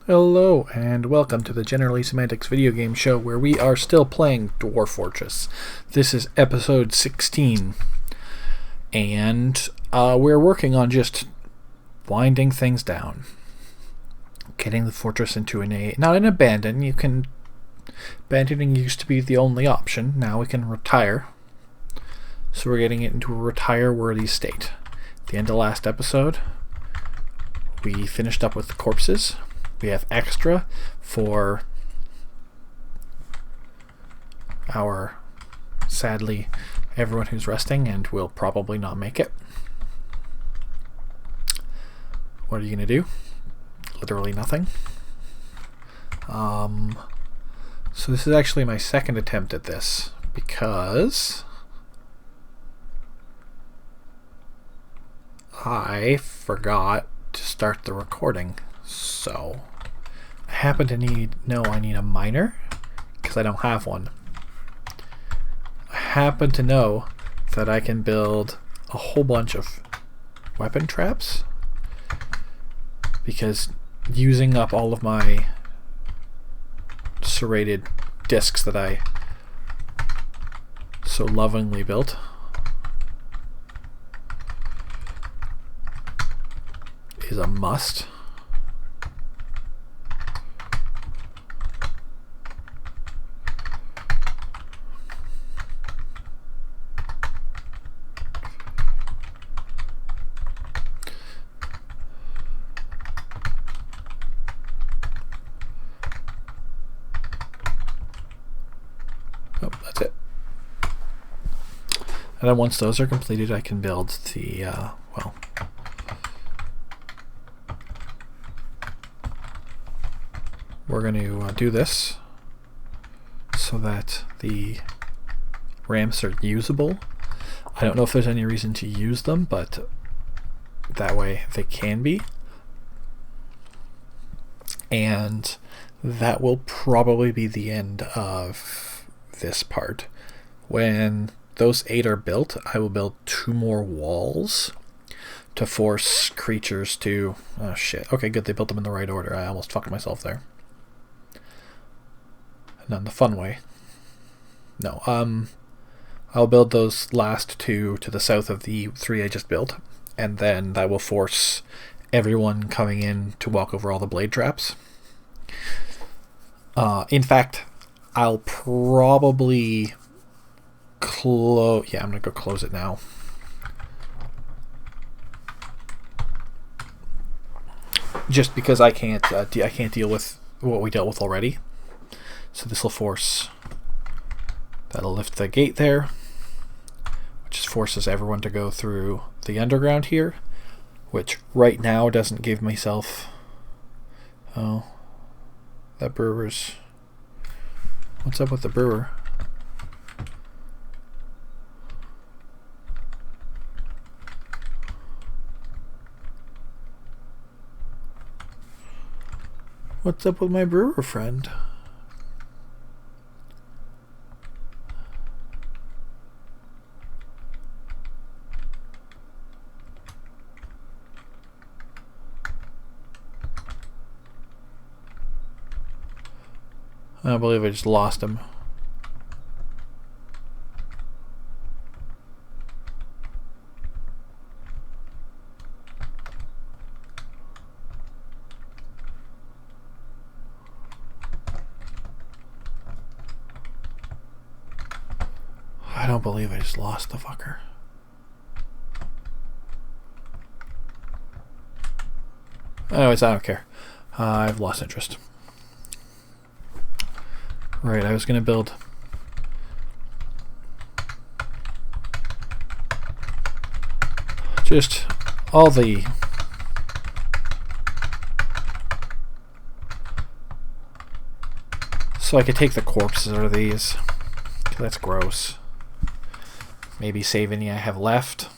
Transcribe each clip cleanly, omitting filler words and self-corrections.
Hello and welcome to the Generally Semantics video game show where we are still playing Dwarf Fortress. This is episode 16 and we're working on just winding things down. Getting the fortress into not an abandon. Abandoning used to be the only option. Now we can retire. So we're getting it into a retire-worthy state. At the end of last episode, we finished up with the corpses. We have extra for our, sadly, everyone who's resting and will probably not make it. What are you going to do? Literally nothing. So this is actually my second attempt at this because I forgot to start the recording. So, I happen to I need a miner, because I don't have one. I happen to know that I can build a whole bunch of weapon traps, because using up all of my serrated discs that I so lovingly built is a must. Oh, that's it. And then once those are completed, I can build the, we're going to do this so that the ramps are usable. I don't know if there's any reason to use them, but that way they can be. And that will probably be the end of this part. When those 8 are built, I will build 2 more walls to force creatures to... Oh shit. Okay, good. They built them in the right order. I almost fucked myself there. Not in the fun way. No. I'll build those last 2 to the south of the 3 I just built, and then that will force everyone coming in to walk over all the blade traps. In fact, I'll probably close... Yeah, I'm going to go close it now. Just because I can't deal with what we dealt with already. So this will force... That'll lift the gate there, which just forces everyone to go through the underground here, which right now doesn't give myself... Oh, that brewer's... What's up with the brewer? What's up with my brewer friend? I don't believe I just lost him. I don't believe I just lost the fucker. Anyways, I don't care. I've lost interest. Right, I was going to build just all the so I could take the corpses out of these. That's gross. Maybe save any I have left.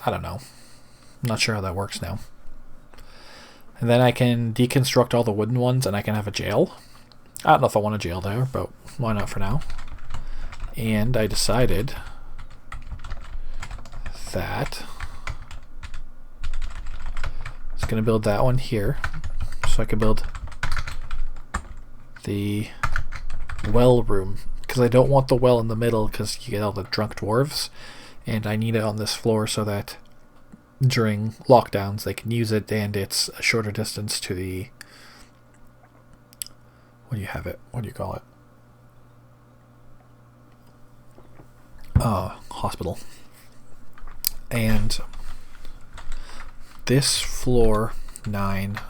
I don't know. I'm not sure how that works now. And then I can deconstruct all the wooden ones and I can have a jail. I don't know if I want a jail there, but why not for now? And I decided that I was going to build that one here, so I could build the well room, because I don't want the well in the middle because you get all the drunk dwarves, and I need it on this floor so that during lockdowns they can use it, and it's a shorter distance to the, what do you call it, hospital. And this floor 9,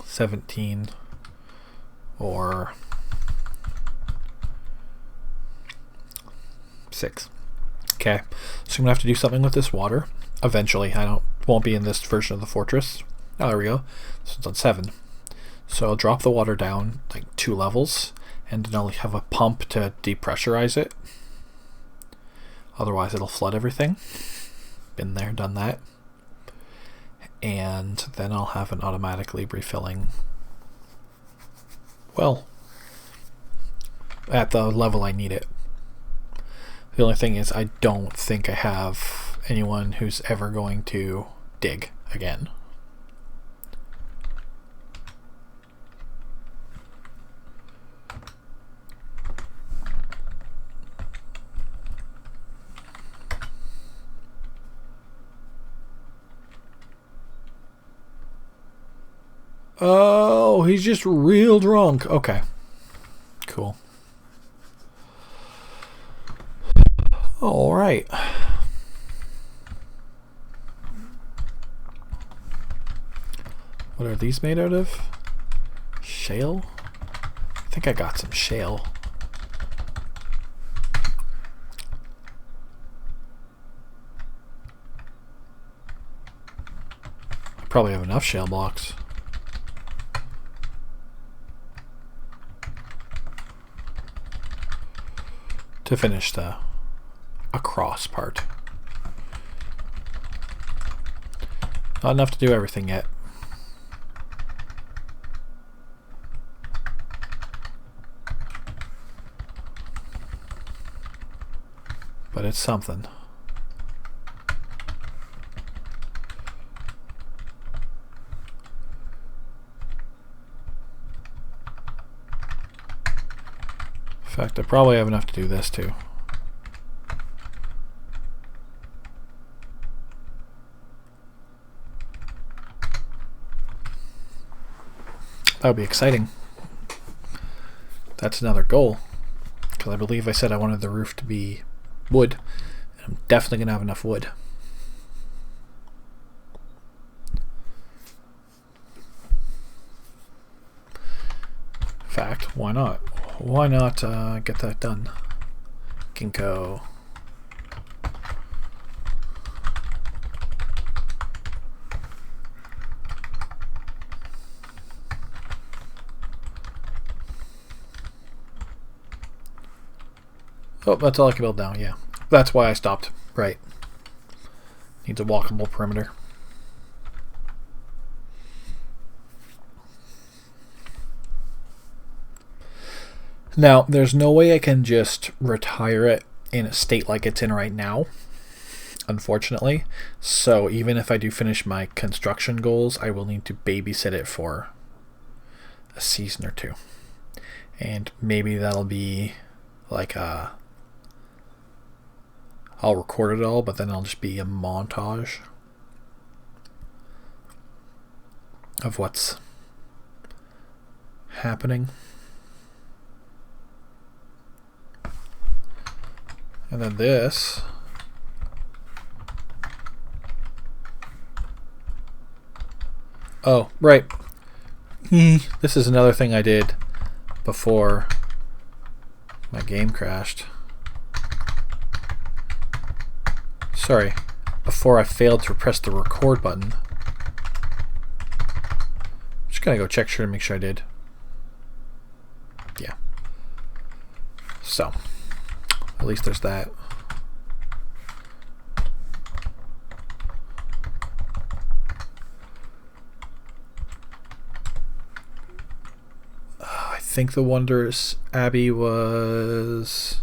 17, or 6. Okay, so I'm gonna have to do something with this water eventually. Won't be in this version of the fortress. Oh, there we go. So it's on 7. So I'll drop the water down like 2 levels, and then I'll have a pump to depressurize it. Otherwise it'll flood everything. Been there, done that. And then I'll have an automatically refilling well at the level I need it. The only thing is, I don't think I have anyone who's ever going to dig again. Oh, he's just real drunk. Okay. Cool. All right. What are these made out of? Shale? I think I got some shale. I probably have enough shale blocks. To finish the across part. Not enough to do everything yet. But it's something. In fact, I probably have enough to do this too. That would be exciting. That's another goal. Because I believe I said I wanted the roof to be wood. And I'm definitely going to have enough wood. In fact, why not? Why not get that done? Ginkgo. Oh, that's all I can build now, yeah. That's why I stopped. Right. Needs a walkable perimeter. Now, there's no way I can just retire it in a state like it's in right now, unfortunately. So even if I do finish my construction goals, I will need to babysit it for a season or 2. And maybe that'll be like a... I'll record it all, but then it'll just be a montage of what's happening. And then this. Oh, right. This is another thing I did before my game crashed. Sorry, before I failed to press the record button. I'm just gonna go check to make sure I did. Yeah. So, at least there's that. I think the Wondrous Abbey was...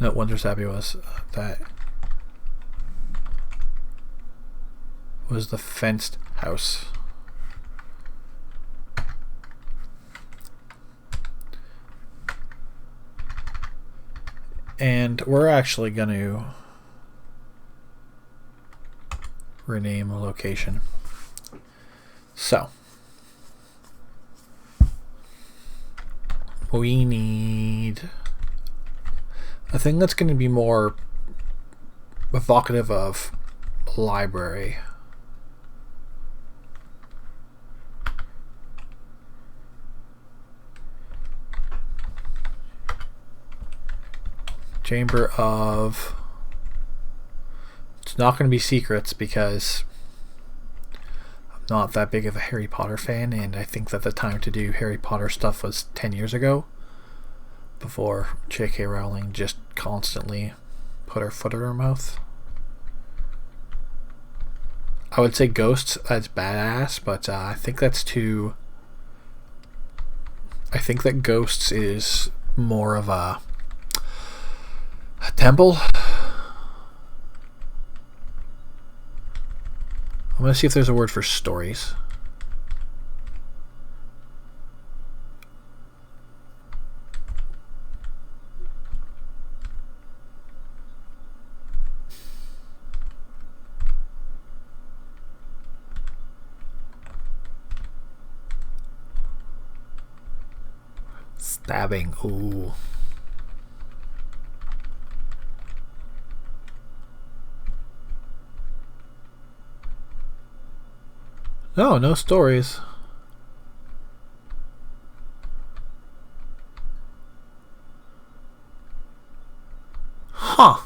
No, Wondrous Abbey was that was the fenced house. And we're actually going to rename a location. So we need a thing that's going to be more evocative of library. Chamber of... It's not going to be secrets because I'm not that big of a Harry Potter fan, and I think that the time to do Harry Potter stuff was 10 years ago, before J.K. Rowling just constantly put her foot in her mouth. I would say Ghosts, that's badass, but I think that's too... I think that Ghosts is more of a temple. I'm going to see if there's a word for stories. Stabbing. Ooh. No, no stories. Huh.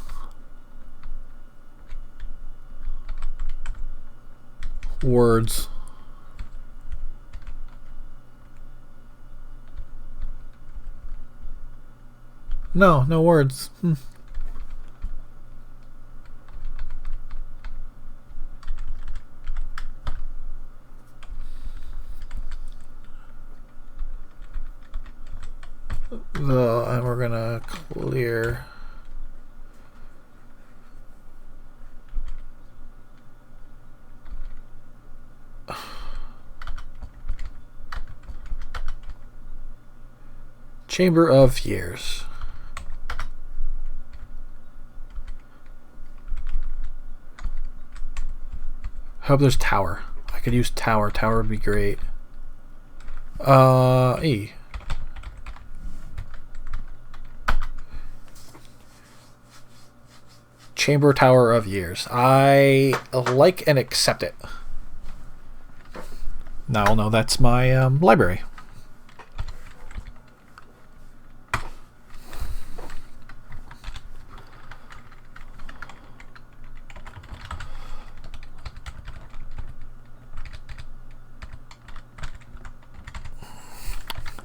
Words. No, no words. And we're gonna clear Chamber of Years. I hope there's tower. I could use tower. Tower would be great. E. Chamber Tower of Years. I like and accept it. Now I'll know that's my library.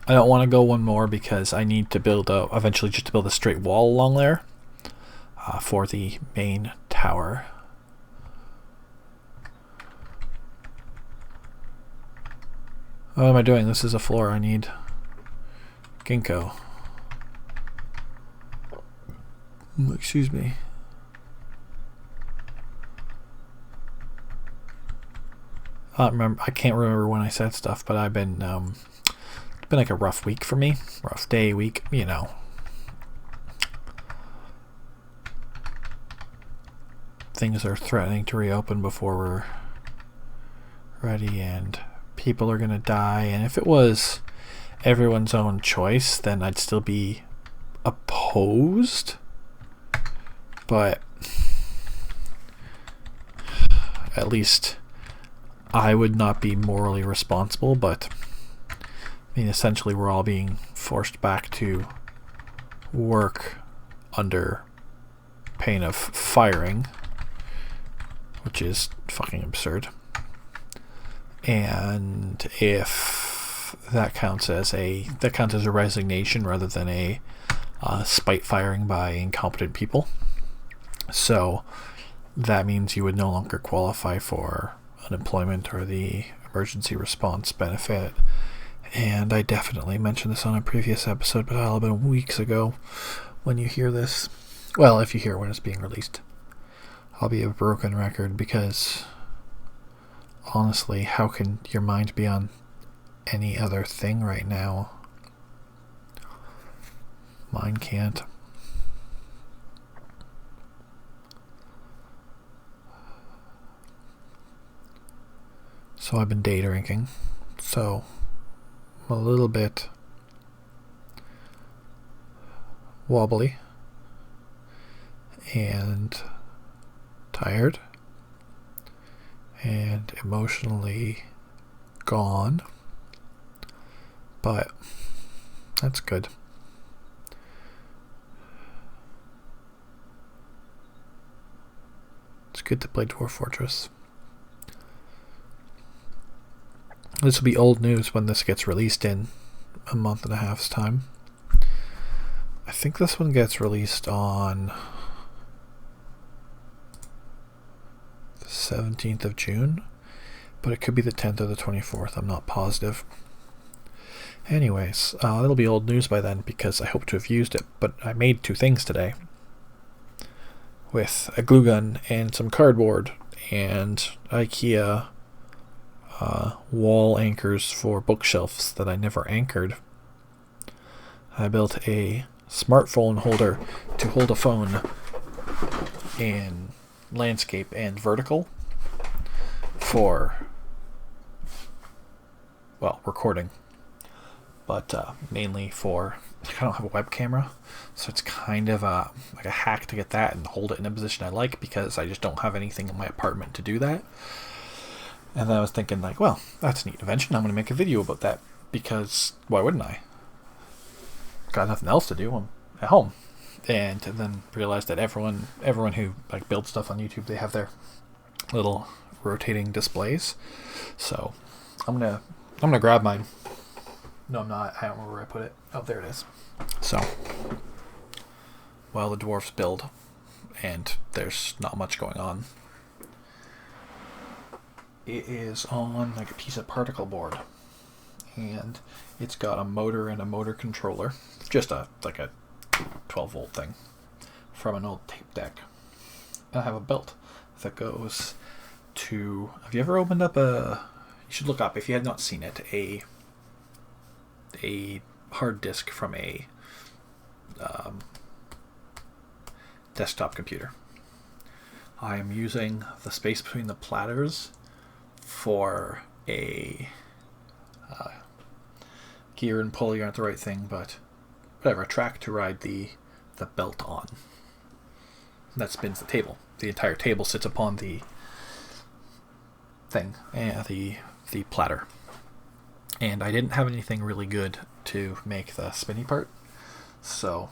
I don't want to go one more because I need to build eventually just to build a straight wall along there. For the main tower. What am I doing? This is a floor. I need ginkgo. Excuse me. I can't remember when I said stuff, but I've been it's been like a rough week for me. Rough day, week, you know. Things are threatening to reopen before we're ready, and people are going to die. And if it was everyone's own choice, then I'd still be opposed. But at least I would not be morally responsible. But I mean, essentially we're all being forced back to work under pain of firing, which is fucking absurd. And if that counts as a resignation rather than a spite firing by incompetent people. So that means you would no longer qualify for unemployment or the emergency response benefit. And I definitely mentioned this on a previous episode, but that'll have been weeks ago when you hear this. Well, if you hear when it's being released. I'll be a broken record because, honestly, how can your mind be on any other thing right now? Mine can't. So I've been day drinking, so I'm a little bit wobbly and tired and emotionally gone, but that's good. It's good to play Dwarf Fortress. This will be old news when this gets released in a month and a half's time. I think this one gets released on the 17th of June, but it could be the 10th or the 24th. I'm not positive. Anyways, it'll be old news by then because I hope to have used it, but I made 2 things today with a glue gun and some cardboard and IKEA wall anchors for bookshelves that I never anchored. I built a smartphone holder to hold a phone in landscape and vertical for, well, recording, but mainly for, I don't have a web camera, so it's kind of like a hack to get that and hold it in a position I like because I just don't have anything in my apartment to do that. And then I was thinking, like, well, that's a neat invention. I'm going to make a video about that because why wouldn't I? Got nothing else to do. I'm at home. And then realized that everyone who like builds stuff on YouTube, they have their little rotating displays. So I'm gonna grab mine. No, I'm not. I don't remember where I put it. Oh, there it is. So while the dwarfs build, and there's not much going on, it is on like a piece of particle board, and it's got a motor and a motor controller, just like a 12-volt thing from an old tape deck. And I have a belt that goes to, have you ever opened up you should look up, if you have not seen it, a hard disk from a desktop computer. I am using the space between the platters for a gear and pulley aren't the right thing, but whatever, a track to ride the belt on. That spins the table. The entire table sits upon the thing, the platter. And I didn't have anything really good to make the spinny part, so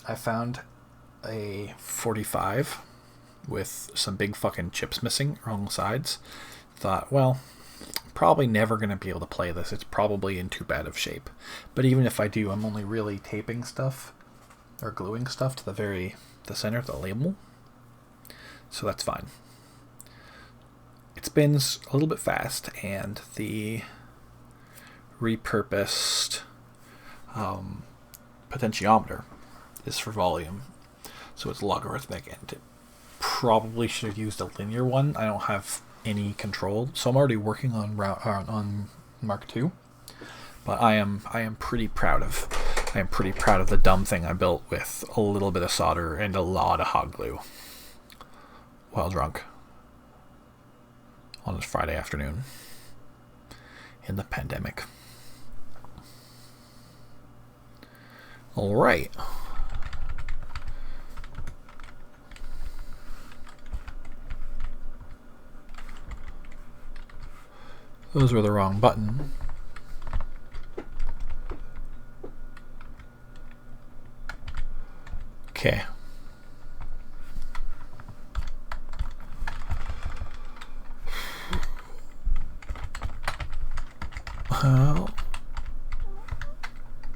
I found a 45 with some big fucking chips missing wrong sides. Thought, well, probably never going to be able to play this. It's probably in too bad of shape. But even if I do, I'm only really taping stuff or gluing stuff to the center of the label. So that's fine. It spins a little bit fast, and the repurposed potentiometer is for volume. So it's logarithmic, and it probably should have used a linear one. I don't have any control, so I'm already working on Mark II. But I am pretty proud of the dumb thing I built with a little bit of solder and a lot of hot glue while drunk on this Friday afternoon in the pandemic. All right. Those were the wrong button. Okay.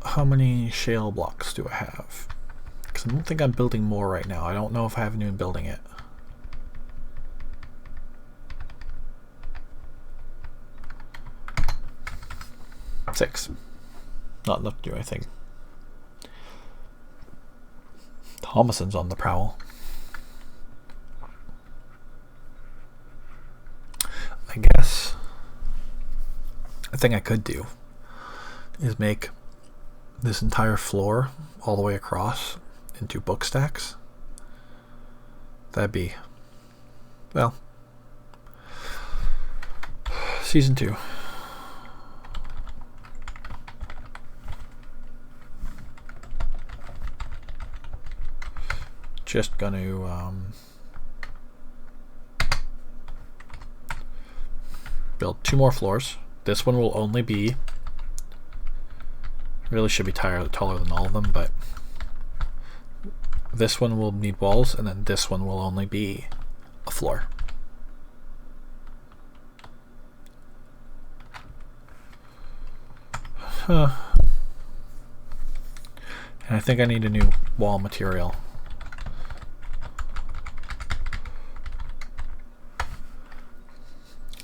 How many shale blocks do I have? Because I don't think I'm building more right now. I don't know if I haven't even building it. Six. Not enough to do anything. Thomason's on the prowl. I guess a thing I could do is make this entire floor all the way across into book stacks. That'd be, well, season 2. Just gonna build 2 more floors. This one will only be, really should be taller than all of them, but this one will need walls, and then this one will only be a floor. And I think I need a new wall material.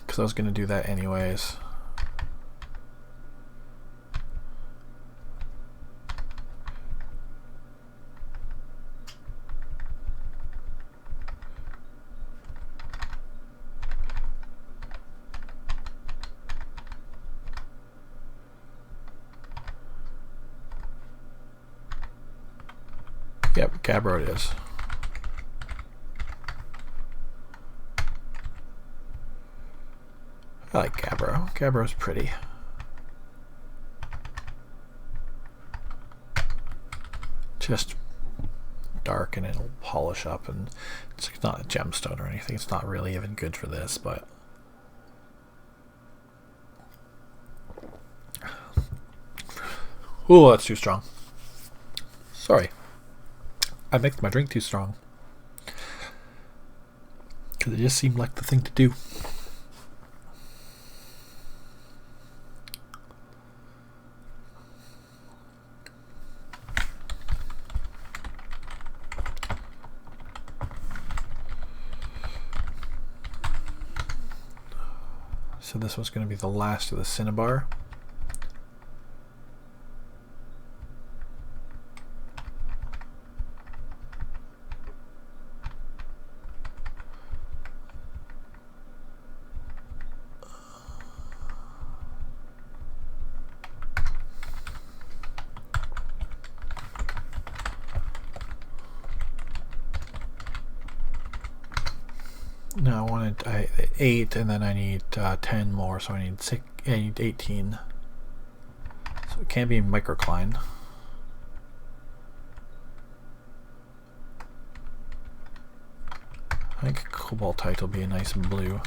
Because I was going to do that anyways. Yep, Gabbro it is. I like Gabbro. Gabbro's pretty. Just dark and it'll polish up, and it's not a gemstone or anything. It's not really even good for this, but ooh, that's too strong. Sorry. I mixed my drink too strong. Because it just seemed like the thing to do. So this was going to be the last of the Cinnabar. No, I wanted 8, and then I need 10 more, so I need 18. So it can't be microcline. I think cobaltite will be a nice blue.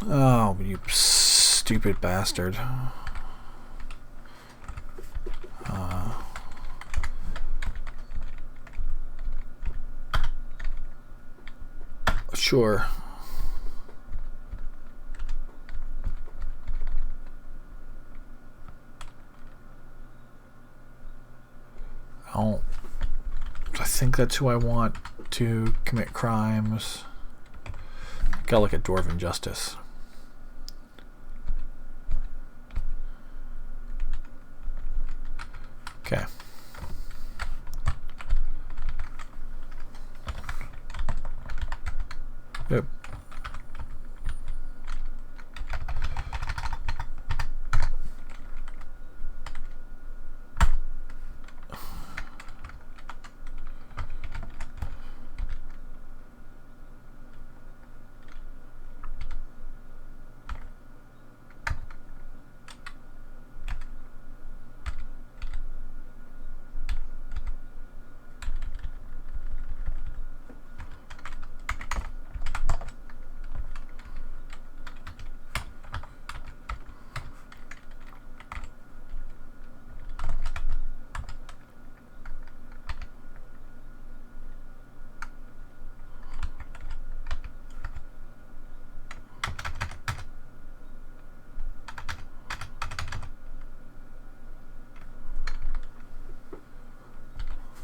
Oh, you stupid bastard. Sure. I think that's who I want to commit crimes. Gotta look at Dwarf Injustice. Okay. Yep.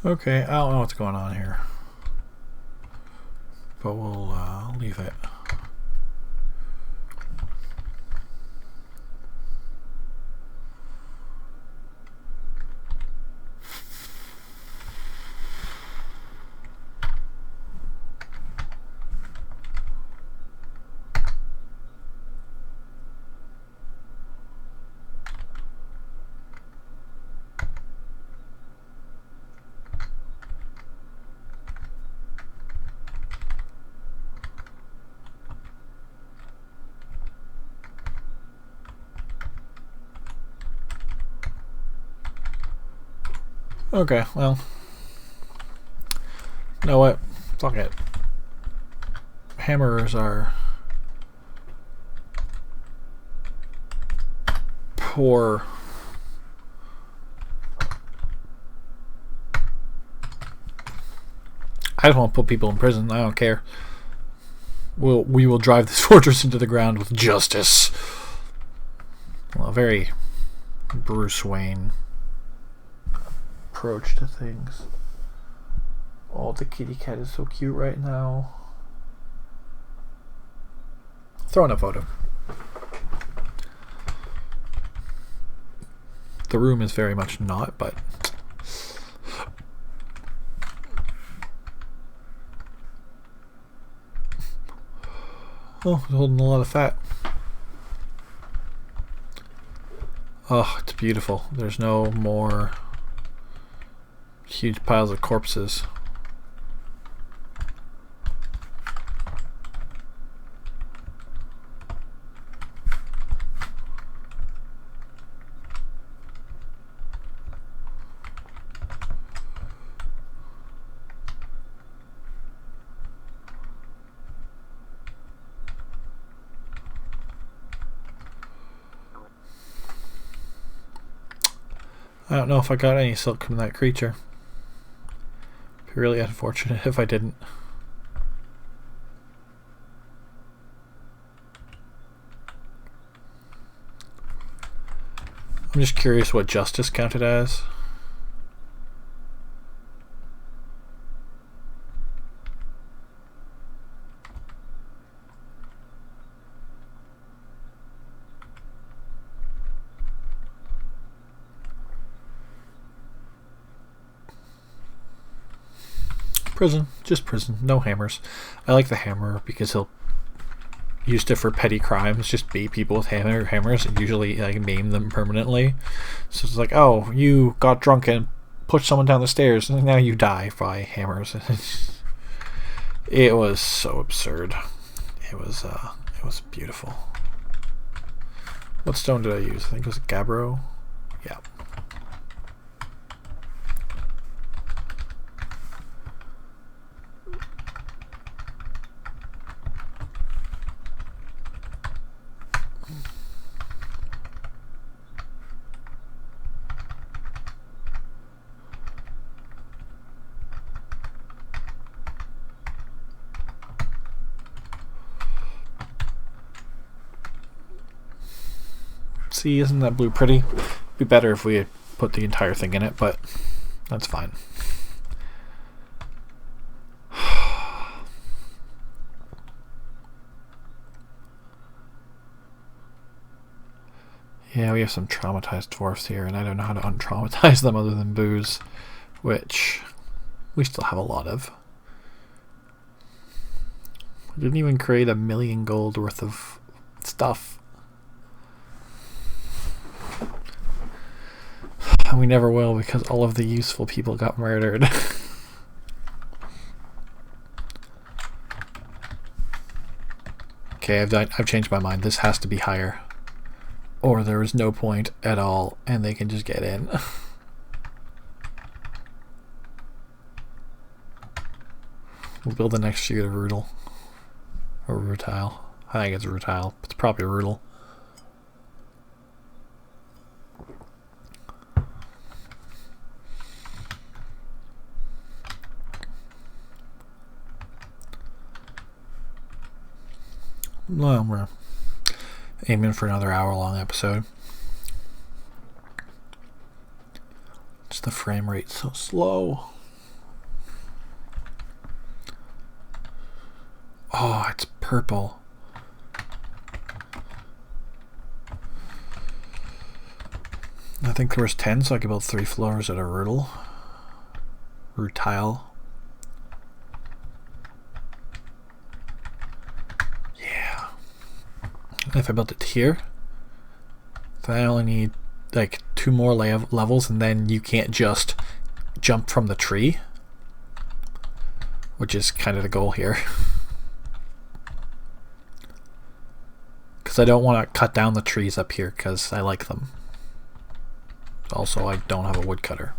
Okay, I don't know what's going on here, but we'll leave it. Okay, well, you know what? Fuck it. Hammerers are poor. I just want to put people in prison. I don't care. We will drive this fortress into the ground with justice. Well, a very Bruce Wayne approach to things. Oh, the kitty cat is so cute right now. Throw in a photo. The room is very much not, but oh, it's holding a lot of fat. Oh, it's beautiful. There's no more huge piles of corpses. I don't know if I got any silk from that creature. It'd be really unfortunate if I didn't. I'm just curious what justice counted as. Prison. Just prison. No hammers. I like the hammer because he'll used it for petty crimes. Just beat people with hammers and usually like maim them permanently. So it's like, oh, you got drunk and pushed someone down the stairs and now you die by hammers. It was so absurd. It was beautiful. What stone did I use? I think it was gabbro. Yeah. See, isn't that blue pretty? It'd be better if we had put the entire thing in it, but that's fine. Yeah, we have some traumatized dwarfs here, and I don't know how to untraumatize them other than booze, which we still have a lot of. We didn't even create 1 million gold worth of stuff. And we never will because all of the useful people got murdered. Okay, I've changed my mind. This has to be higher. Or there is no point at all and they can just get in. We'll build the next sheet of rutile. Or rutile. I think it's rutile. It's probably rutile. Well, we're aiming for another hour-long episode. Just the frame rate so slow. Oh, it's purple. I think there was 10, so I could build 3 floors at a rutile. Yeah. And if I built it here, then I only need like 2 more levels, and then you can't just jump from the tree, which is kind of the goal here. Because I don't want to cut down the trees up here because I like them. Also, I don't have a woodcutter.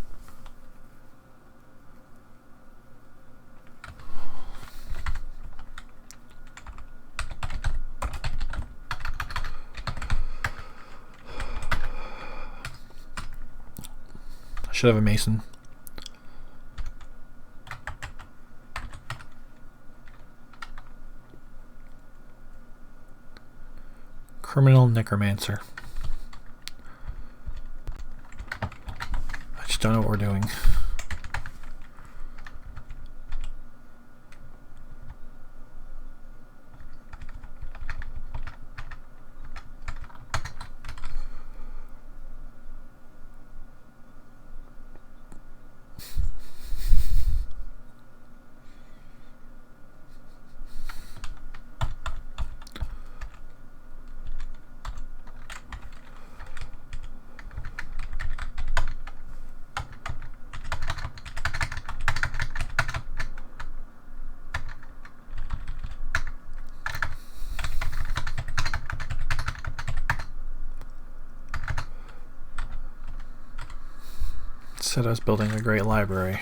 I should have a mason. Criminal necromancer. I just don't know what we're doing. Said I was building a great library.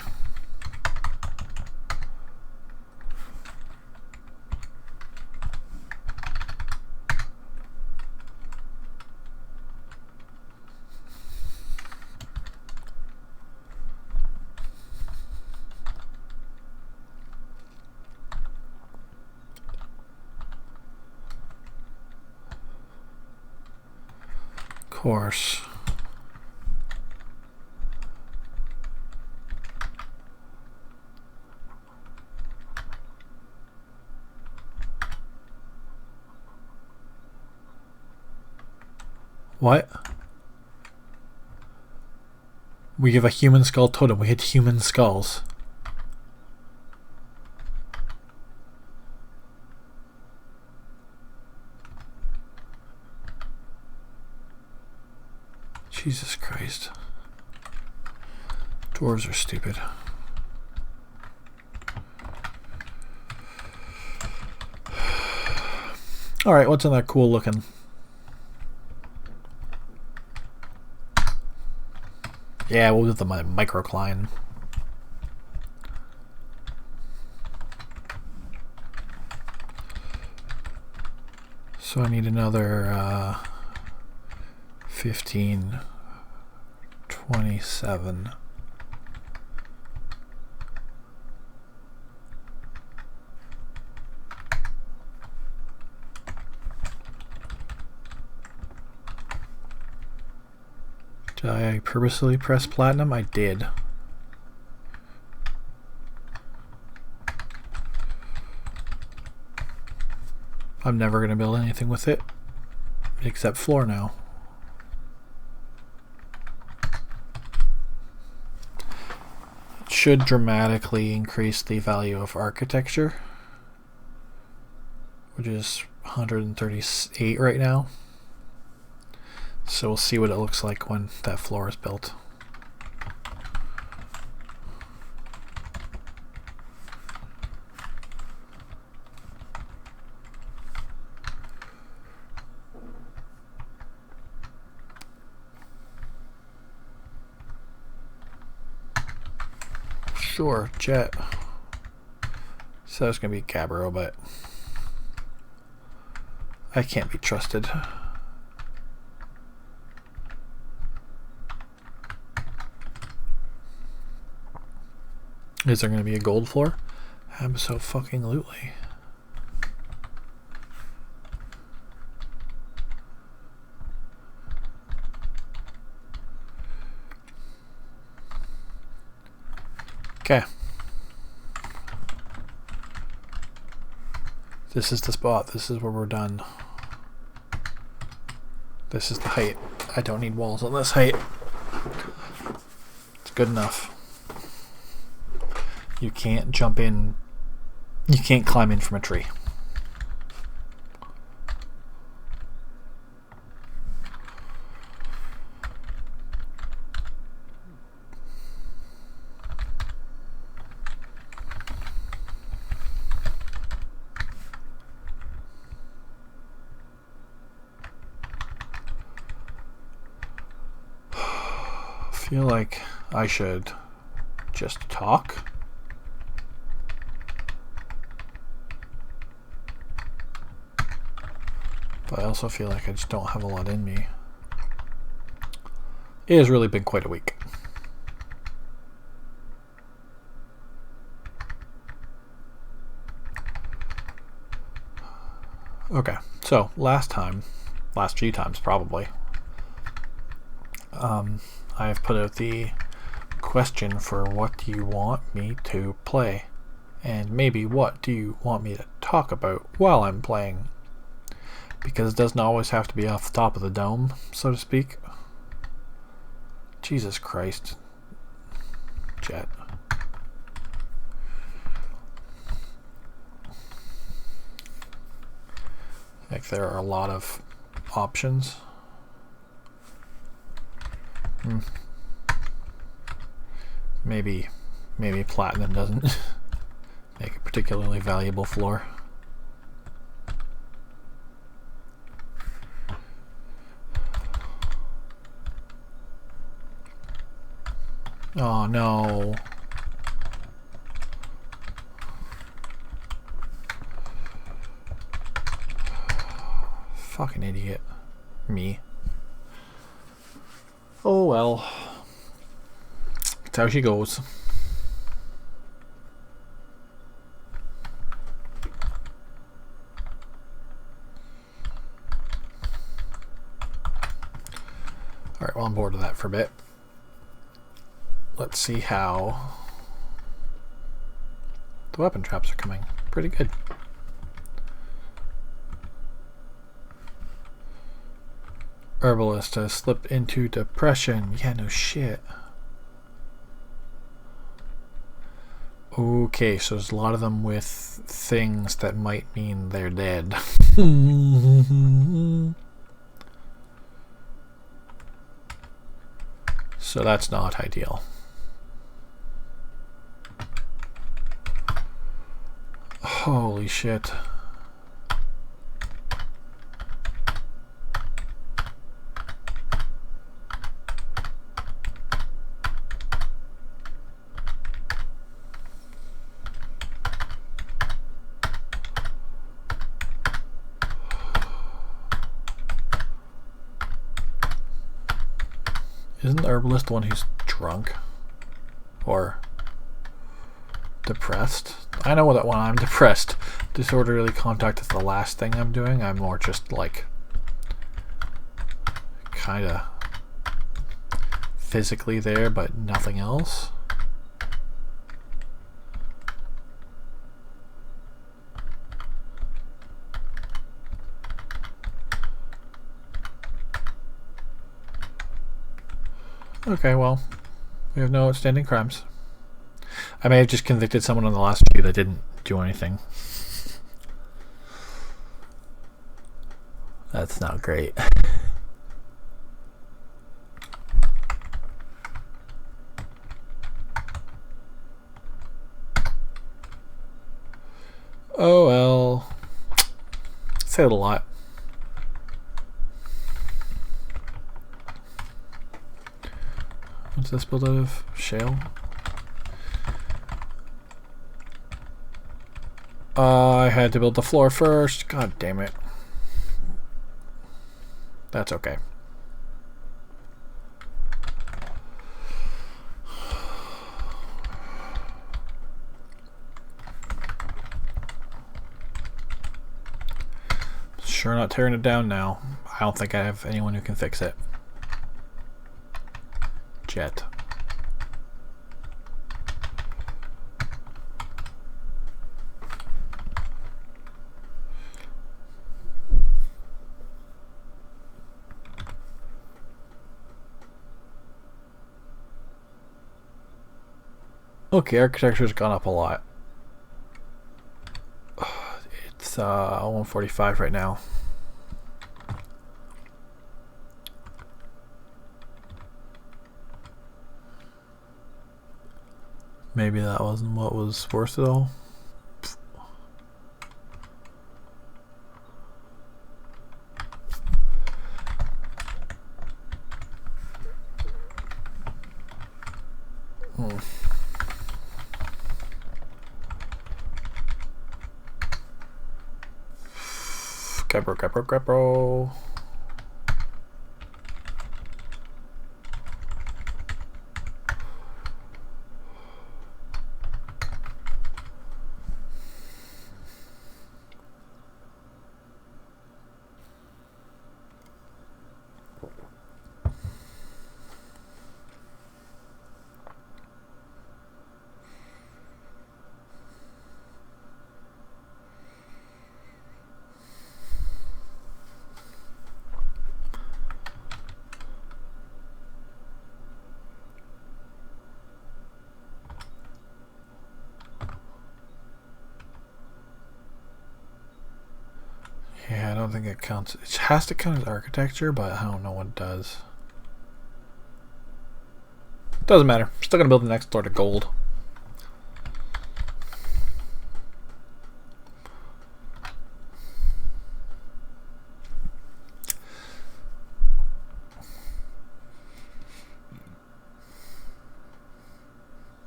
Of course. What? We give a human skull totem. We hit human skulls. Jesus Christ. Dwarves are stupid. Alright, what's in that cool looking? Yeah, we'll do the microcline. So I need another 15, 27. Did I purposely press platinum? I did. I'm never going to build anything with it except floor now. It should dramatically increase the value of architecture, which is 138 right now. So we'll see what it looks like when that floor is built. Sure, jet. So it's gonna be Gabbro, but I can't be trusted. Is there going to be a gold floor? Abso-fucking-lutely. Okay. This is the spot. This is where we're done. This is the height. I don't need walls on this height. It's good enough. You can't jump in. You can't climb in from a tree. I feel like I should just talk. But I also feel like I just don't have a lot in me. It has really been quite a week. Okay, so last few times probably, I have put out the question for what do you want me to play, and maybe what do you want me to talk about while I'm playing, because it doesn't always have to be off the top of the dome, so to speak. Jesus Christ, Jet. Like there are a lot of options. Maybe platinum doesn't make a particularly valuable floor. Oh no. Fucking idiot. Me. Oh well. That's how she goes. Alright, well I'm bored of that for a bit. Let's see how the weapon traps are coming. Pretty good. Herbalist has slipped into depression. Yeah, no shit. Okay, so there's a lot of them with things that might mean they're dead. So that's not ideal. Holy shit. Isn't the herbalist the one who's drunk? Or depressed? I know that when I'm depressed, disorderly conduct is the last thing I'm doing. I'm more just like kinda physically there but nothing else. Okay, well, we have no outstanding crimes. I may have just convicted someone on the last few that didn't do anything. That's not great. Oh well. Said a lot. What's this built out of? Shale? I had to build the floor first. God damn it. That's okay. Sure not tearing it down now. I don't think I have anyone who can fix it. Jet. Okay, architecture's gone up a lot. It's 145 right now. Maybe that wasn't what was worth it all. Capro. Yeah, I don't think it counts. It has to count as architecture, but I don't know what it does. Doesn't matter. Still gonna build the next door to gold.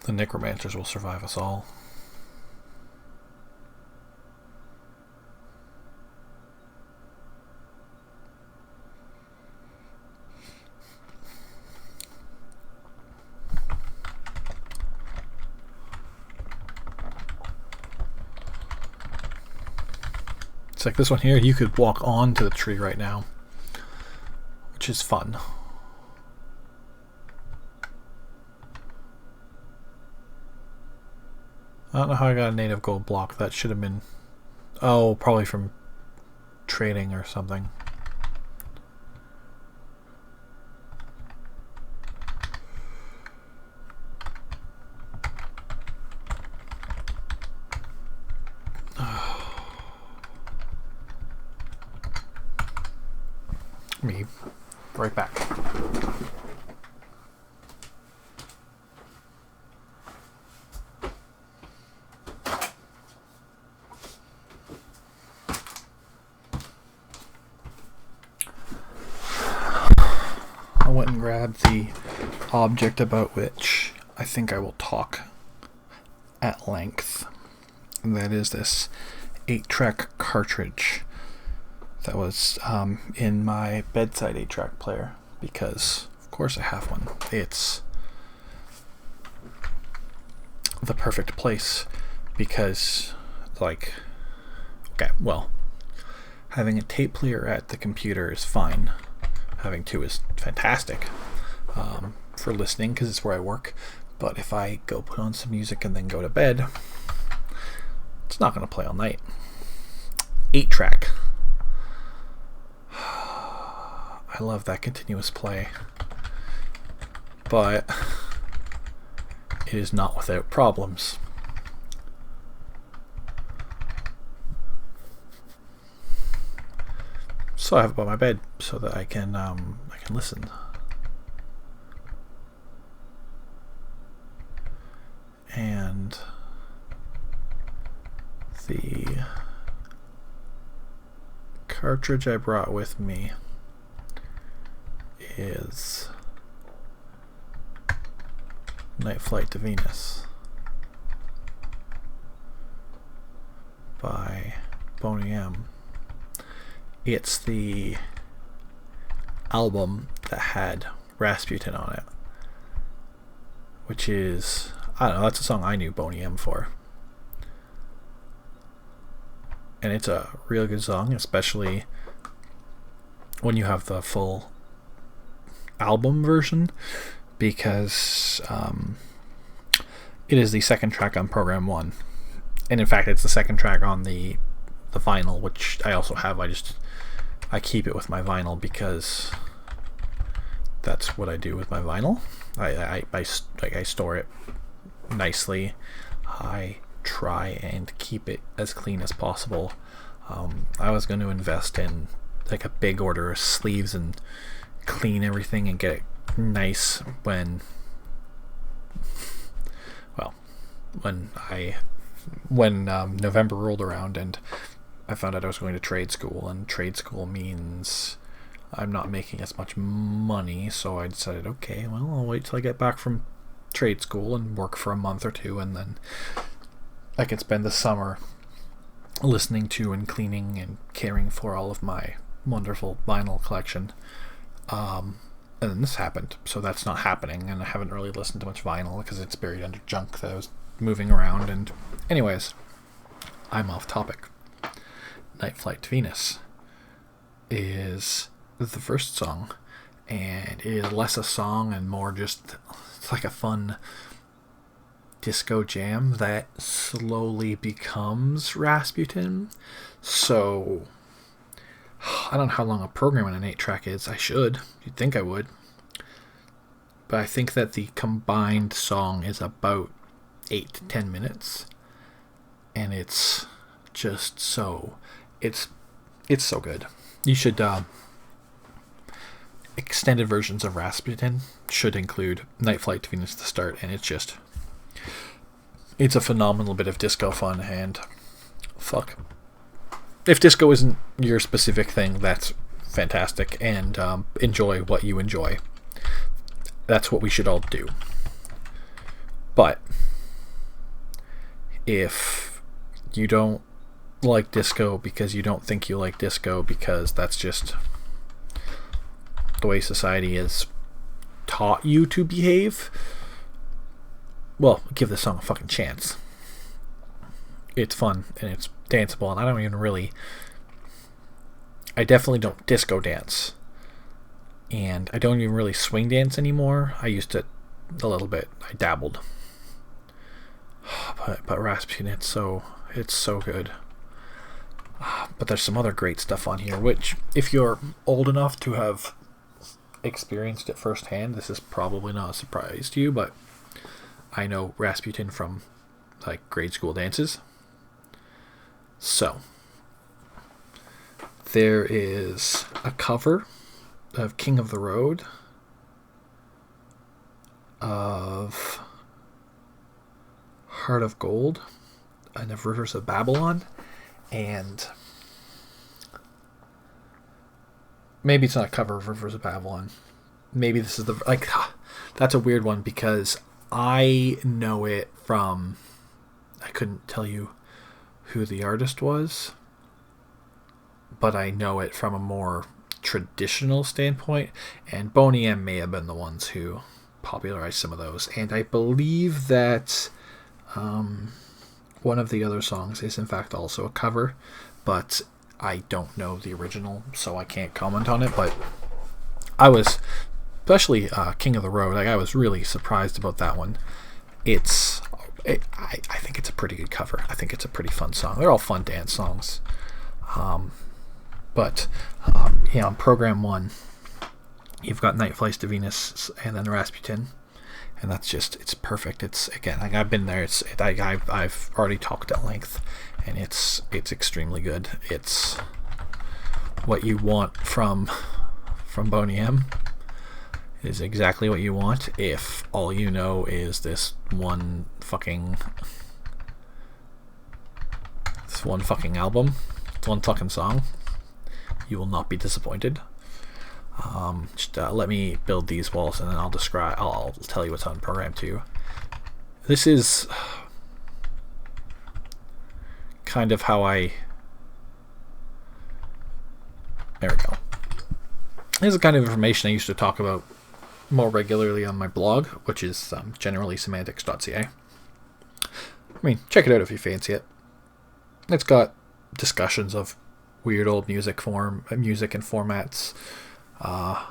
The necromancers will survive us all. It's like this one here, you could walk onto the tree right now, which is fun. I don't know how I got a native gold block. That should have been... Oh, probably from trading or something. Me. Right back. I went and grabbed the object about which I think I will talk at length. And that is this 8-track cartridge that was in my bedside 8-track player, because of course I have one. It's the perfect place because, like, okay, well, having a tape player at the computer is fine. Having two is fantastic for listening because it's where I work. But if I go put on some music and then go to bed, it's not going to play all night. 8-track. I love that continuous play, but it is not without problems. So I have it by my bed so that I can listen. And the cartridge I brought with me is Night Flight to Venus by Boney M. It's the album that had Rasputin on it, which is, I don't know, that's a song I knew Boney M for. And it's a real good song, especially when you have the full album version, because it is the second track on Program 1. And in fact, it's the second track on the vinyl, which I also have. I keep it with my vinyl because that's what I do with my vinyl. I store it nicely. I try and keep it as clean as possible. I was going to invest in like a big order of sleeves and clean everything and get it nice when November rolled around and I found out I was going to trade school, and trade school means I'm not making as much money, so I decided, okay, well, I'll wait till I get back from trade school and work for a month or two, and then I can spend the summer listening to and cleaning and caring for all of my wonderful vinyl collection. And then this happened, so that's not happening, and I haven't really listened to much vinyl because it's buried under junk that I was moving around. And anyways, I'm off topic. Night Flight to Venus is the first song, and it is less a song and more just, it's like a fun disco jam that slowly becomes Rasputin. So I don't know how long a program on an 8-track is. I should. You'd think I would. But I think that the combined song is about 8 to 10 minutes. And it's just so... It's so good. You should... extended versions of Rasputin should include Night Flight to Venus to start. And it's just... It's a phenomenal bit of disco fun. And... Fuck. If disco isn't your specific thing, that's fantastic, and enjoy what you enjoy. That's what we should all do. But if you don't like disco because you don't think you like disco because that's just the way society has taught you to behave, well, give this song a fucking chance. It's fun, and it's danceable, and I definitely don't disco dance, and I don't even really swing dance anymore. I used to a little bit. I dabbled, but Rasputin, it's so good. But there's some other great stuff on here, which if you're old enough to have experienced it firsthand, this is probably not a surprise to you, but I know Rasputin from like grade school dances. So, there is a cover of King of the Road of Heart of Gold and of Rivers of Babylon, and maybe it's not a cover of Rivers of Babylon. Maybe this is that's a weird one because I know it from, I couldn't tell you who the artist was, but I know it from a more traditional standpoint, and Boney M may have been the ones who popularized some of those, and I believe that one of the other songs is in fact also a cover, but I don't know the original, so I can't comment on it. But I was, especially King of the Road, I was really surprised about that one. I think it's a pretty good cover. I think it's a pretty fun song. They're all fun dance songs. But on program 1, you've got Night Flights to Venus and then Rasputin. And that's just, it's perfect. It's, again, like I've been there. I've already talked at length, and it's extremely good. It's what you want from Boney M. Is exactly what you want if all you know is this one fucking album, this one fucking song. You will not be disappointed. Just let me build these walls, and then I'll tell you what's on program 2. This is kind of how there we go. This is the kind of information I used to talk about more regularly on my blog, which is generallysemantics.ca. I mean, check it out if you fancy it. It's got discussions of weird old music and formats. I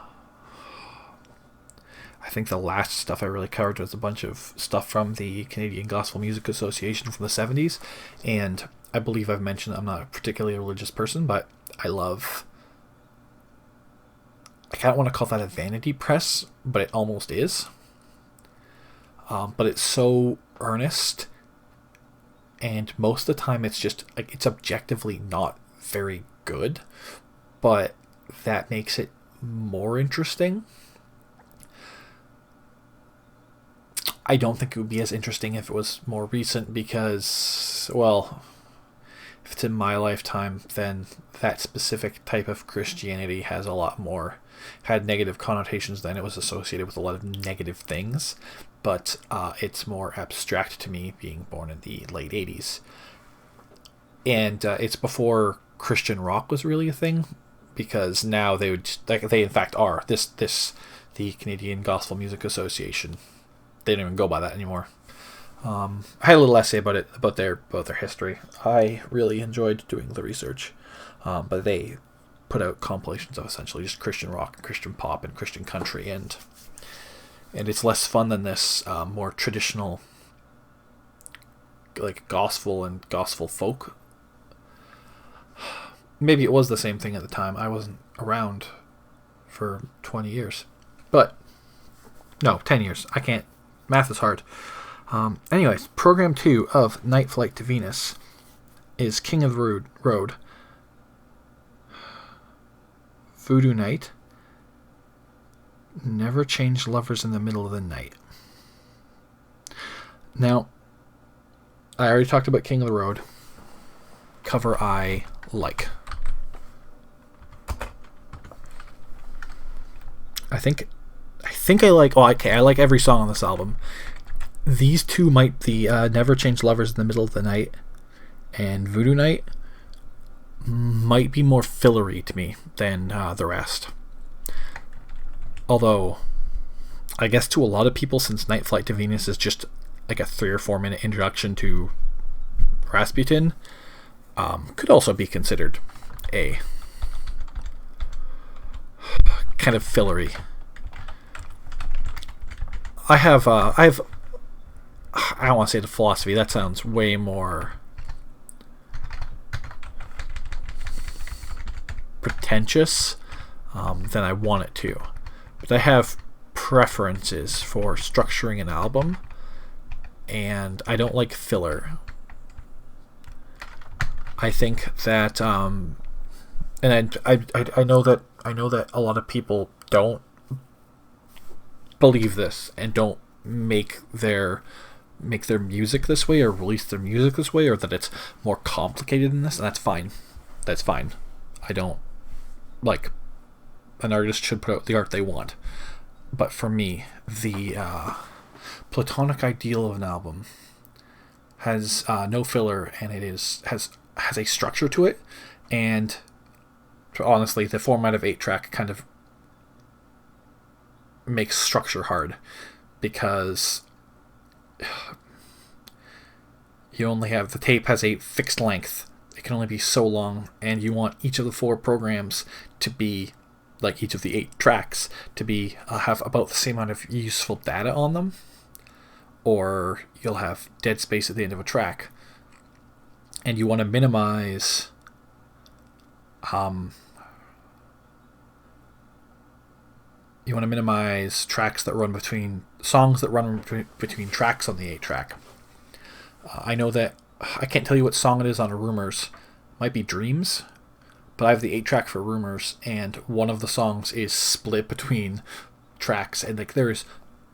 think the last stuff I really covered was a bunch of stuff from the Canadian Gospel Music Association from the 70s, and I believe I've mentioned I'm not a particularly religious person, but I don't want to call that a vanity press, but it almost is. But it's so earnest, and most of the time it's just like it's objectively not very good, but that makes it more interesting. I don't think it would be as interesting if it was more recent because, well, if it's in my lifetime, then that specific type of Christianity has a lot more, had negative connotations then. It was associated with a lot of negative things, but it's more abstract to me, being born in the late 80s. And it's before Christian rock was really a thing, because now they would, like, they in fact are, the Canadian Gospel Music Association. They don't even go by that anymore. I had a little essay about it, about their history. I really enjoyed doing the research, but they put out compilations of essentially just Christian rock, and Christian pop, and Christian country, and it's less fun than this more traditional, like, gospel and gospel folk. Maybe it was the same thing at the time. I wasn't around for 20 years, but no, 10 years. I can't. Math is hard. Anyways, Program 2 of Night Flight to Venus is King of the Road, Voodoo Night, Never Change Lovers in the Middle of the Night. Now, I already talked about King of the Road. Cover I like. I think I like... Oh, okay, I like every song on this album. These two might... The Never Change Lovers in the Middle of the Night and Voodoo Night might be more fillery to me than the rest. Although, I guess to a lot of people, since Night Flight to Venus is just like a 3 or 4 minute introduction to Rasputin, could also be considered a kind of fillery. I don't want to say the philosophy, that sounds way more pretentious than I want it to. But I have preferences for structuring an album, and I don't like filler. I think that, and I know that a lot of people don't believe this and don't make their music this way or release their music this way, or that it's more complicated than this, and that's fine. That's fine. I don't, like, an artist should put out the art they want. But for me, the platonic ideal of an album has no filler, and it has a structure to it, and honestly, the format of 8-track kind of makes structure hard, because you only have, the tape has a fixed length. It can only be so long, and you want each of the 4 programs to be, like each of the 8 tracks, to be have about the same amount of useful data on them, or you'll have dead space at the end of a track. And you want to minimize tracks that run between songs that run between tracks on the 8-track. I know that I can't tell you what song it is on Rumors. It might be Dreams, but I have the 8-track for Rumors, and one of the songs is split between tracks, and like there is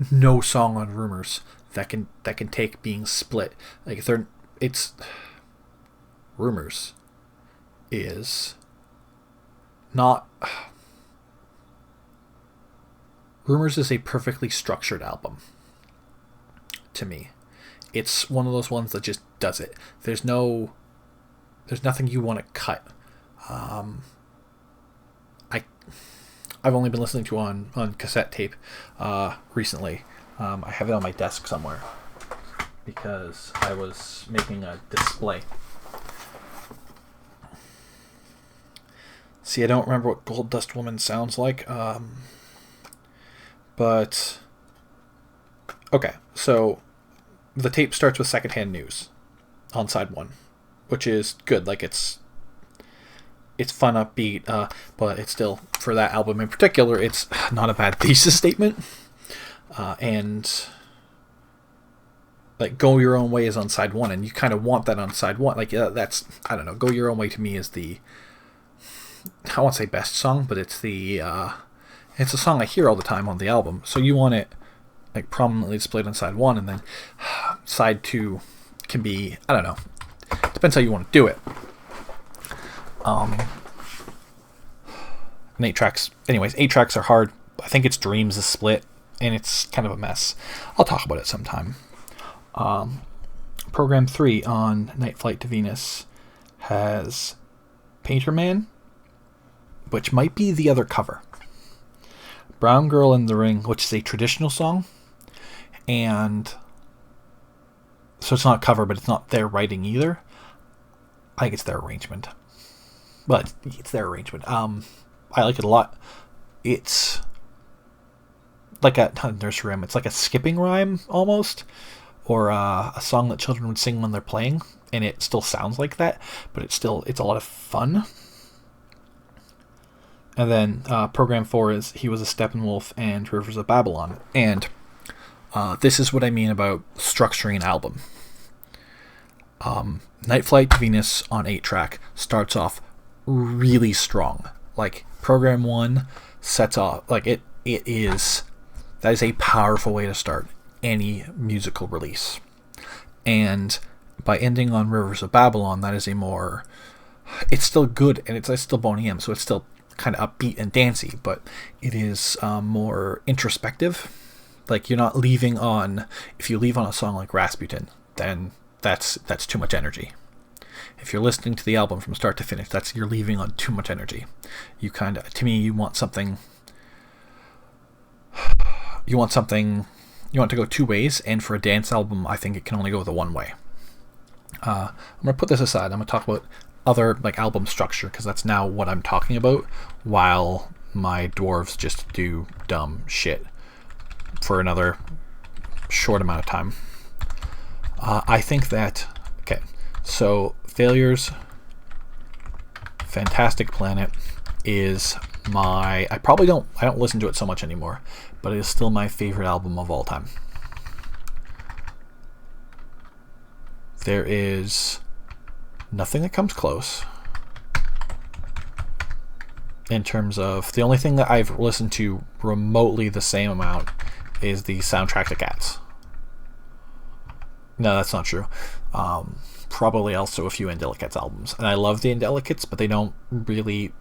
no song on Rumors that can take being split. Like Rumors is not... Rumors is a perfectly structured album to me. It's one of those ones that just does it. There's nothing you want to cut. I've only been listening to on cassette tape recently. I have it on my desk somewhere because I was making a display. See, I don't remember what Gold Dust Woman sounds like. But okay, so the tape starts with Secondhand News on side 1, which is good. Like it's fun, upbeat, but it's still, for that album in particular, it's not a bad thesis statement. And like Go Your Own Way is on side 1, and you kind of want that on side 1. Like that's, I don't know, Go Your Own Way to me is the, I won't say best song, but it's a song I hear all the time on the album. So you want it like prominently displayed on side 1, and then side 2 can be, I don't know, depends how you want to do it. And 8 tracks, anyways, 8 tracks are hard. I think it's Dreams is split, and it's kind of a mess. I'll talk about it sometime. Program 3 on Night Flight to Venus has Painter Man, which might be the other cover. Brown Girl in the Ring, which is a traditional song, and so it's not a cover, but it's not their writing either. I think it's their arrangement, but it's their arrangement. I like it a lot. It's like not a nursery rhyme. It's like a skipping rhyme almost, or a song that children would sing when they're playing, and it still sounds like that, but it's a lot of fun. And then Program 4 is He Was a Steppenwolf and Rivers of Babylon. And this is what I mean about structuring an album. Night Flight to Venus on 8-track starts off really strong. Like, Program 1 sets off, like, that is a powerful way to start any musical release. And by ending on Rivers of Babylon, that is it's still good, and it's still Boney M, so it's still kind of upbeat and dancey, but it is more introspective. Like, you're not leaving on, if you leave on a song like Rasputin, then that's too much energy. If you're listening to the album from start to finish, you're leaving on too much energy. To me, you want to go two ways, and for a dance album, I think it can only go the one way. I'm going to put this aside. I'm going to talk about other like album structure, because that's now what I'm talking about, while my dwarves just do dumb shit for another short amount of time. I think that, okay, so Failures, Fantastic Planet is I don't listen to it so much anymore, but it is still my favorite album of all time. There is nothing that comes close in terms of, the only thing that I've listened to remotely the same amount is the soundtrack to Cats. No, that's not true. Probably also a few Indelicates albums, and I love the Indelicates, but they don't really,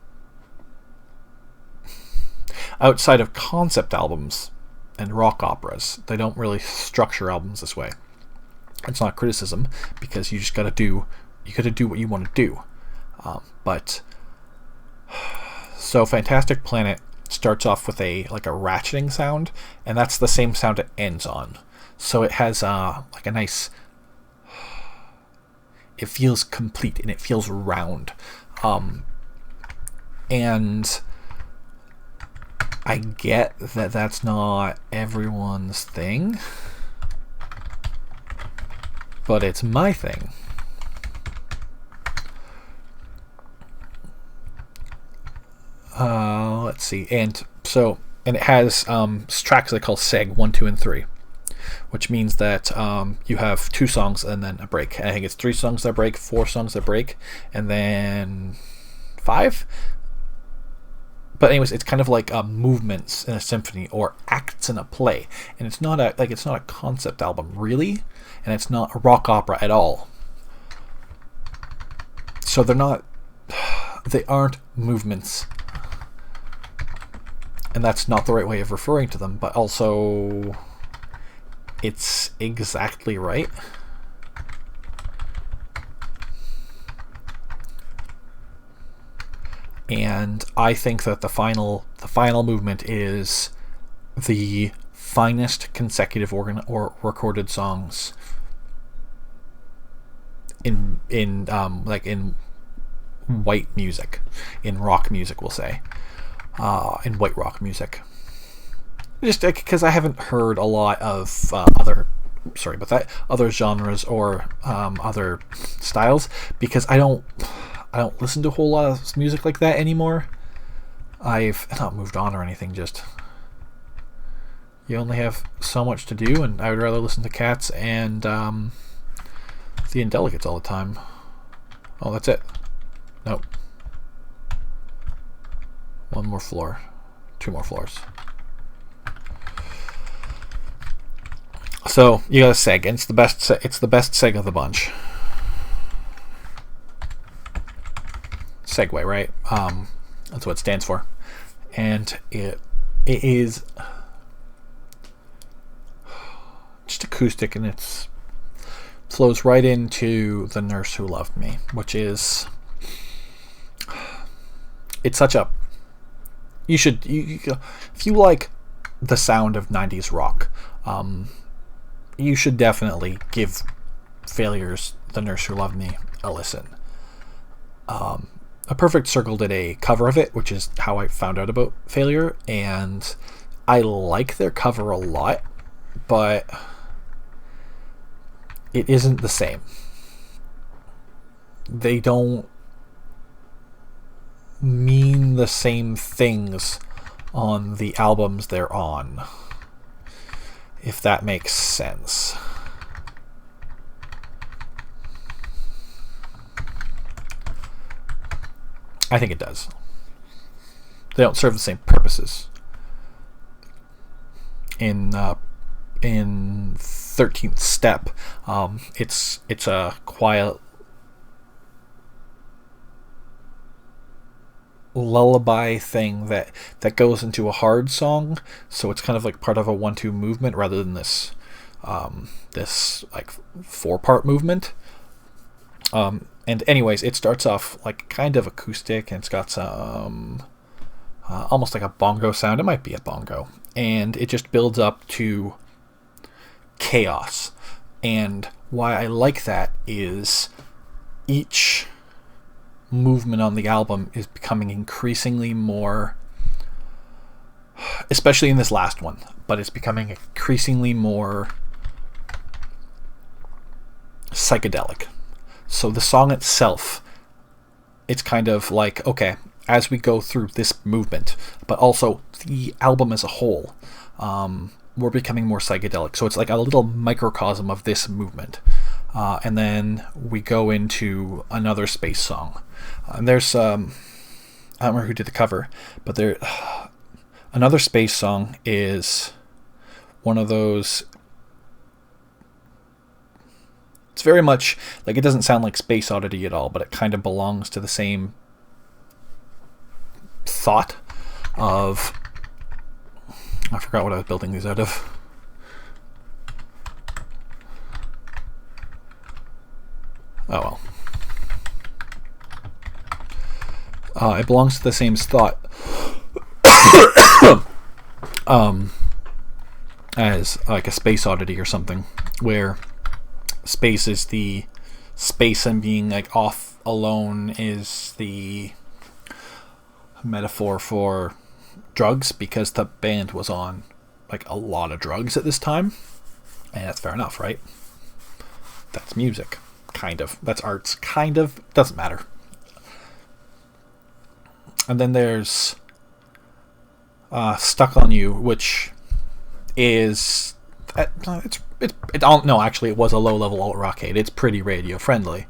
outside of concept albums and rock operas, they don't really structure albums this way. It's not criticism, because you just gotta do what you want to do. But so Fantastic Planet starts off with a ratcheting sound, and that's the same sound it ends on. So it has like a nice, it feels complete and it feels round. And I get that that's not everyone's thing, but it's my thing. Let's see, and it has tracks they call seg 1, 2, and 3, which means that you have 2 songs and then a break. I think it's 3 songs that break, 4 songs that break, and then 5. But anyways, it's kind of like movements in a symphony or acts in a play, and it's not a concept album really, and it's not a rock opera at all. So they aren't movements, and that's not the right way of referring to them, but also it's exactly right. And I think that the final movement is the finest consecutive organ or recorded songs in white music, in rock music, we'll say, in white rock music. Just because I haven't heard a lot of other genres or other styles, because I don't listen to a whole lot of music like that anymore. I've not moved on or anything, just you only have so much to do, and I would rather listen to Cats and the Indelegates all the time. Oh, that's it. Nope. One more floor. 2 more floors. So you got a seg, and it's the best seg of the bunch. Segway, right? That's what it stands for, and it is just acoustic, and it flows right into The Nurse Who Loved Me, which is, it's such a, if you like the sound of 90s rock, you should definitely give Failure's The Nurse Who Loved Me a listen. A Perfect Circle did a cover of it, which is how I found out about Failure, and I like their cover a lot, but it isn't the same. They don't mean the same things on the albums they're on, if that makes sense. I think it does. They don't serve the same purposes. In 13th Step, it's a quiet lullaby thing that goes into a hard song, so it's kind of like part of a 1-2 movement rather than this like 4-part movement. And anyways, it starts off like kind of acoustic, and it's got some almost like a bongo sound. It might be a bongo, and it just builds up to chaos. And why I like that is each movement on the album is becoming increasingly more, especially in this last one, but it's becoming increasingly more psychedelic. So the song itself, it's kind of like, okay, as we go through this movement, but also the album as a whole, we're becoming more psychedelic. So it's like a little microcosm of this movement. And then we go into another space song. And there's, I don't remember who did the cover, but another space song is one of those. It's very much like, it doesn't sound like Space Oddity at all, but it kind of belongs to the same thought of, I forgot what I was building these out of. Oh well. It belongs to the same thought as like a Space Oddity or something, where space is the space, and being like off alone is the metaphor for drugs, because the band was on like a lot of drugs at this time, and that's fair enough, right? That's music, kind of. That's arts, kind of. Doesn't matter. And then there's Stuck on You, which is no, actually, it was a low-level alt-rockade. It's pretty radio-friendly.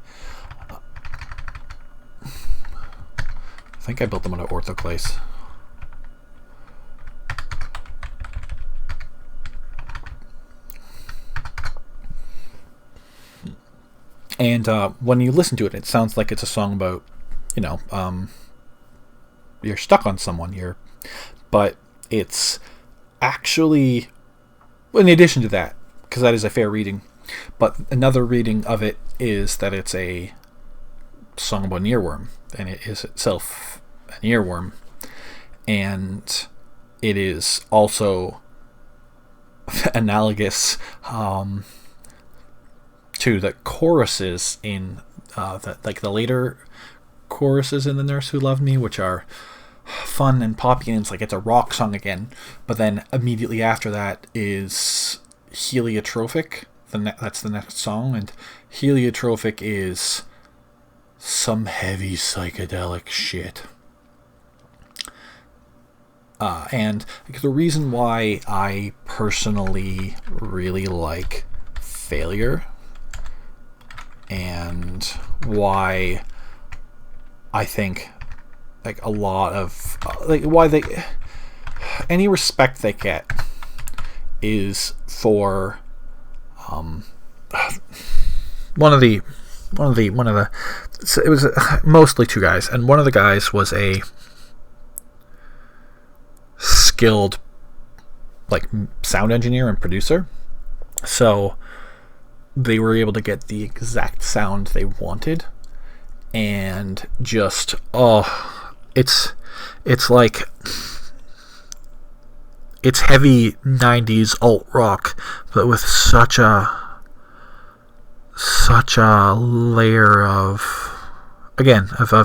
I think I built them on an orthoclase. And when you listen to it, it sounds like it's a song about, you're stuck on someone. But it's actually, in addition to that, because that is a fair reading, but another reading of it is that it's a song about an earworm, and it is itself an earworm, and it is also analogous to the choruses in the later choruses in The Nurse Who Loved Me, which are fun and poppy, and it's like it's a rock song again, but then immediately after that is Heliotropic. That's the next song, and Heliotropic is some heavy psychedelic shit. And the reason why I personally really like Failure, and why I think like a lot of why they any respect they get is for one of the it was mostly two guys, and one of the guys was a skilled like sound engineer and producer, so they were able to get the exact sound they wanted, and just it's like it's heavy 90s alt rock, but with such a layer of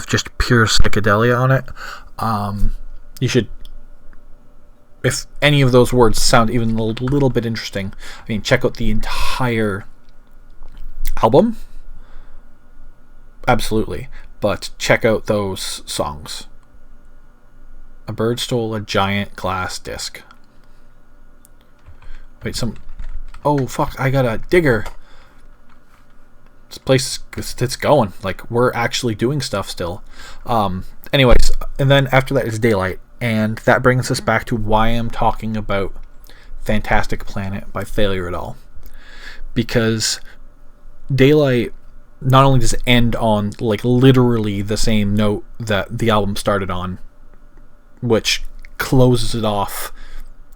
just pure psychedelia on it. You should, if any of those words sound even a little bit interesting, I mean, check out the entire album, absolutely, but check out those songs. A bird stole a giant glass disc. Wait, oh fuck, I got a digger. This place, it's going, like, we're actually doing stuff still. Anyways, and then after that is Daylight, and that brings us back to why I'm talking about Fantastic Planet by Failure at all, because Daylight not only does it end on like literally the same note that the album started on, which closes it off,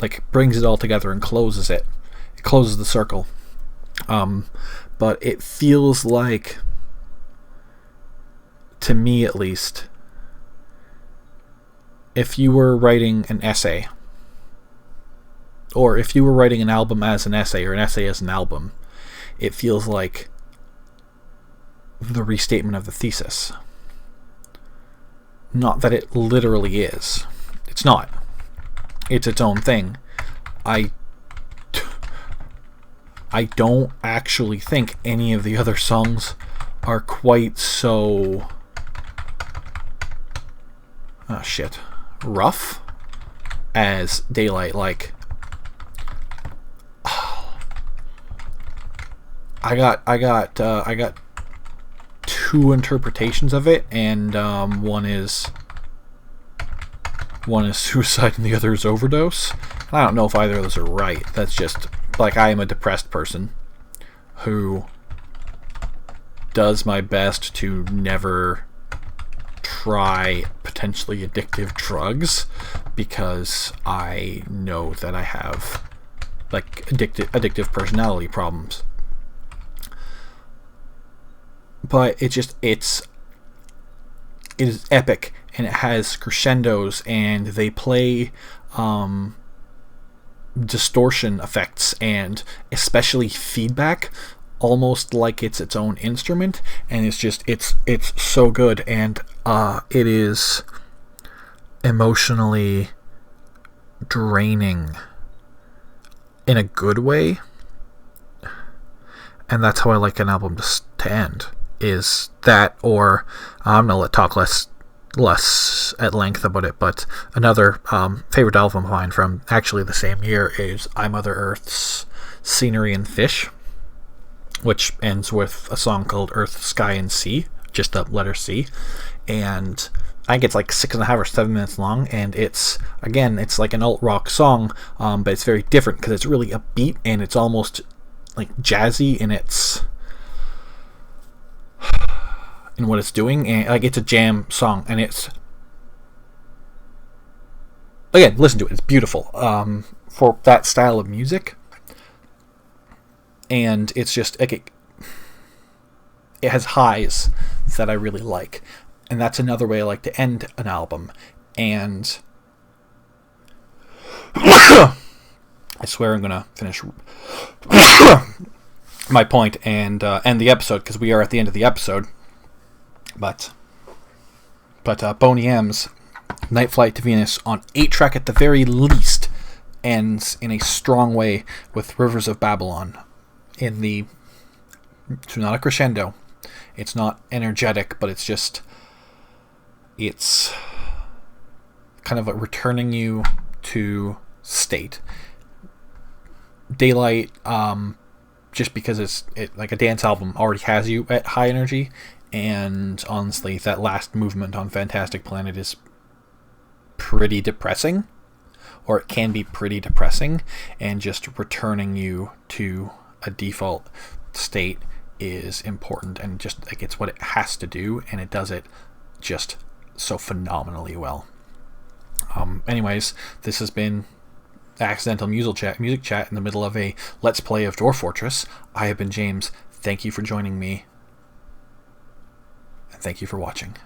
like brings it all together and closes the circle, but it feels like, to me at least, if you were writing an essay, or if you were writing an album as an essay, or an essay as an album, it feels like the restatement of the thesis. Not that it literally is. It's not. It's its own thing. I don't actually think any of the other songs are quite so rough as Daylight. Like, I got two interpretations of it, and one is suicide and the other is overdose. I don't know if either of those are right. That's just, like, I am a depressed person who does my best to never try potentially addictive drugs, because I know that I have like addictive personality problems. But it is epic, and it has crescendos, and they play distortion effects, and especially feedback, almost like it's its own instrument, and it's so good, and it is emotionally draining in a good way, and that's how I like an album to end. Is that, or I'm gonna talk less at length about it, but another favorite album of mine from actually the same year is I Mother Earth's Scenery and Fish, which ends with a song called Earth, Sky, and Sea, just the letter C, and I think it's like 6.5 or 7 minutes long, and it's like an alt rock song, but it's very different because it's really upbeat, and it's almost like jazzy in what it's doing, and like it's a jam song, and it's, again, listen to it, it's beautiful for that style of music, and it's just like it has highs that I really like, and that's another way I like to end an album. And I swear I'm gonna finish my point and end the episode, because we are at the end of the episode. But Boney M's Night Flight to Venus on 8-track at the very least ends in a strong way with Rivers of Babylon. It's not a crescendo, it's not energetic, but it's kind of like returning you to state. Daylight, just because it like a dance album already has you at high energy, and honestly, that last movement on Fantastic Planet is pretty depressing, or it can be pretty depressing, and just returning you to a default state is important, and just like it's what it has to do, and it does it just so phenomenally well. Anyways, this has been accidental music chat in the middle of a Let's Play of Dwarf Fortress. I have been James. Thank you for joining me, and thank you for watching.